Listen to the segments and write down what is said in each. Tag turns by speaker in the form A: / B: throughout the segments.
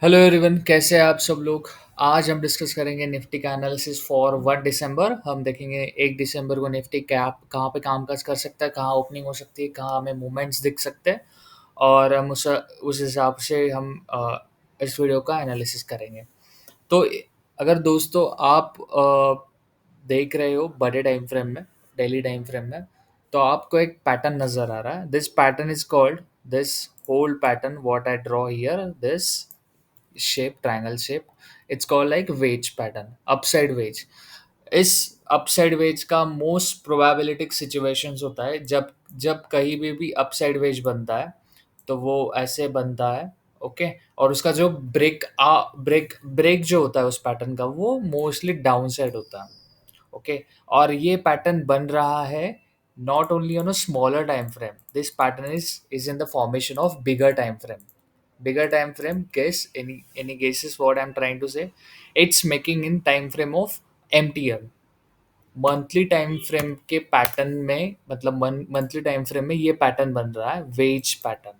A: Hello everyone, कैसे हैं आप सब लोग। आज हम डिस्कस करेंगे निफ्टी का एनालिसिस फॉर 1 दिसंबर। हम देखेंगे 1 दिसंबर को निफ्टी क्या कहाँ पे कामकाज कर सकता है, कहाँ ओपनिंग हो सकती है, कहाँ हमें मूवमेंट्स दिख सकते हैं। और हम उस हिसाब से हम इस वीडियो का एनालिसिस करेंगे। तो अगर दोस्तों आप देख रहे हो बड़े टाइम फ्रेम में, डेली टाइम फ्रेम में, तो आपको एक पैटर्न नज़र आ रहा है। This pattern is called, this whole pattern what I draw here, this shape, triangle shape, it's called like wedge pattern, upside wedge। इस अपसाइड वेज का मोस्ट प्रोबेबिलिटिक सिचुएशंस होता है जब जब कहीं भी अपसाइड वेज बनता है तो वो ऐसे बनता है। ओके। और उसका जो ब्रेक जो होता है उस पैटर्न का, वो मोस्टली डाउन साइड होता है। ओके। और ये पैटर्न बन रहा है not only on a smaller time frame, this pattern is in the formation of bigger time frame. Bigger time frame, guess any guesses what I'm trying to say? It's making in time frame of MTM, monthly time frame के pattern में, मतलब monthly time frame में ये pattern बन रहा है, wedge pattern.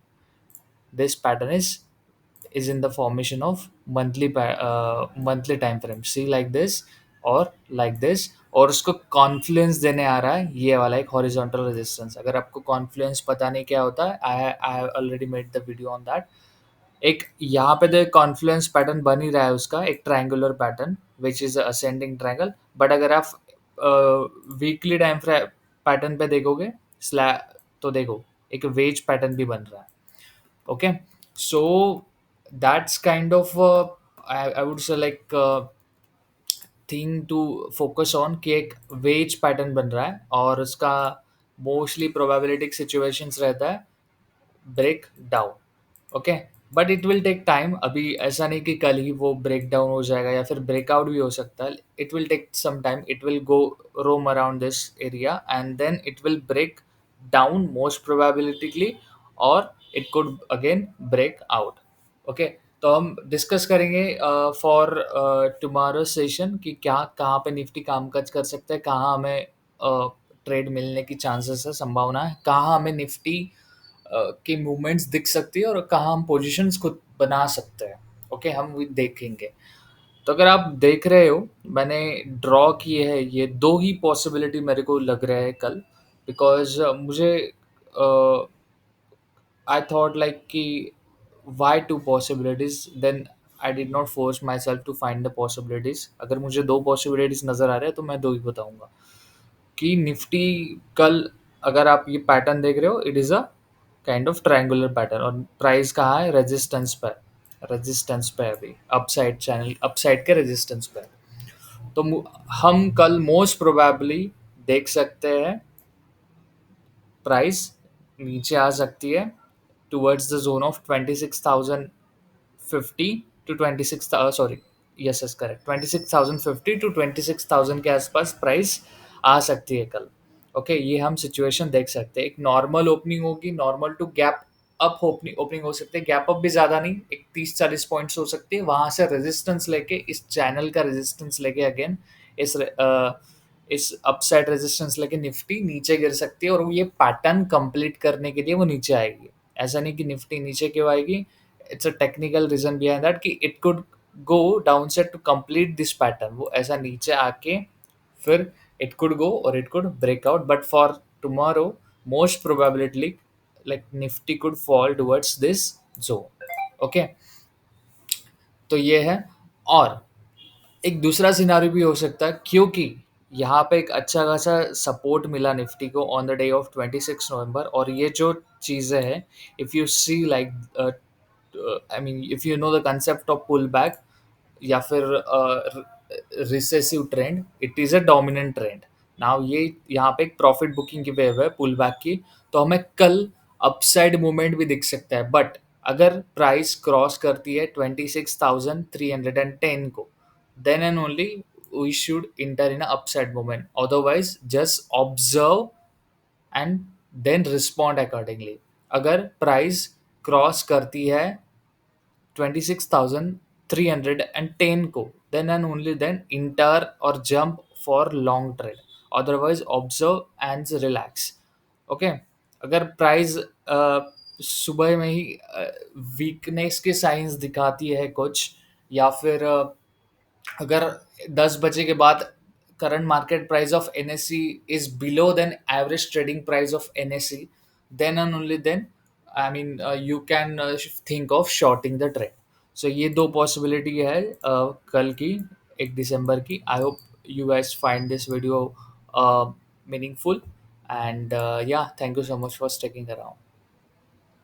A: This pattern is in the formation of monthly time frame, see like this और like this। और उसको कॉन्फ्लुएंस देने आ रहा है ये वाला एक हॉरिजॉन्टल रेजिस्टेंस। अगर आपको कॉन्फ्लुएंस पता नहीं क्या होता है, I have already made the video on that. एक यहाँ पे तो एक कॉन्फ्लुएंस पैटर्न बन ही रहा है उसका, एक triangular pattern which is ascending triangle. But अगर आप वीकली टाइम पैटर्न पे देखोगे स्लैब, तो देखो एक वेज पैटर्न भी बन रहा है। Okay. So that's kind of I would say like thing to focus on कि एक वेज पैटर्न बन रहा है और उसका मोस्टली प्रोबेबिलिटिक सिचुएशंस रहता है break down. Okay. But it will take time. अभी ऐसा नहीं कि कल ही वो ब्रेक डाउन हो जाएगा या फिर ब्रेकआउट भी हो सकता है। It will take some time, it will go roam around this area and then it will break down most probably, और it could again break out. Okay. तो हम डिस्कस करेंगे फॉर टुमारो सेशन कि क्या कहाँ पे निफ्टी कामकाज कर सकता है, कहाँ हमें ट्रेड मिलने की चांसेस है, संभावना है, कहाँ हमें निफ्टी की मूवमेंट्स दिख सकती है और कहाँ हम पोजीशंस खुद बना सकते हैं। ओके, हम भी देखेंगे। तो अगर आप देख रहे हो, मैंने ड्रॉ किए है ये दो ही पॉसिबिलिटी मेरे को लग रहा है कल, बिकॉज मुझे आई थॉट लाइक कि why two possibilities, then I did not force myself to find the possibilities. अगर मुझे दो पॉसिबिलिटीज नज़र आ रहे हैं तो मैं दो ही बताऊंगा कि निफ्टी कल, अगर आप ये पैटर्न देख रहे हो, it is a kind of triangular pattern और प्राइस कहाँ है, रेजिस्टेंस पर। रेजिस्टेंस पे अभी अपसाइड चैनल, अपसाइड के रेजिस्टेंस पे। तो हम कल मोस्ट प्रोबेबली देख सकते हैं प्राइस नीचे आ सकती है towards the zone of 26,050 to 26, sorry, yes yes correct, 26,050 to 26,000 के आसपास प्राइस आ सकती है कल। ओके, ये हम सिचुएशन देख सकते हैं। एक नॉर्मल ओपनिंग होगी, normal to gap up opening opening हो सकती है। गैप अप भी ज़्यादा नहीं, एक 30-40 पॉइंट्स हो सकती है। वहाँ से रेजिस्टेंस लेके, इस चैनल का रेजिस्टेंस लेके अगेन इस अपसाइड रेजिस्टेंस लेके निफ्टी नीचे गिर सकती है और ये पैटर्न कंप्लीट करने के लिए वो नीचे आएगी। ऐसा नहीं कि निफ्टी नीचे क्यों आएगी, it's a technical reason behind that कि it could go down set to complete this pattern. वो ऐसा नीचे आके फिर इट कुड गो और it could break out, but for tomorrow most probability like Nifty could fall towards this zone. Okay, तो ये है। और एक दूसरा सिनारियो भी हो सकता है, क्योंकि यहाँ पे एक अच्छा खासा सपोर्ट मिला निफ्टी को on the day of 26 November. और ये जो चीज़ें हैं, if you see like, I mean if you know the concept of pull back या फिर recessive trend, it is a dominant trend. Now ये यहाँ पे एक प्रॉफिट बुकिंग की वेव है पुल बैक की, तो हमें कल अपसाइड मूवमेंट भी दिख सकता है। बट अगर प्राइस क्रॉस करती है 26,310 को, then and only we should enter in a upside movement. Otherwise, just observe and then respond accordingly. अगर प्राइस क्रॉस करती है 26,310 को, then and only then enter or jump for long trade. Otherwise, observe and relax. Okay, अगर price सुबह में ही weakness के science दिखाती है कुछ, या फिर अगर 10 बजे के बाद current market price of NSC is below than average trading price of NSC, then and only then I mean you can think of shorting the trade. So ये दो पॉसिबिलिटी है कल की, 1 दिसंबर की. I hope you guys find this video meaningful, and yeah, thank you so much for sticking around.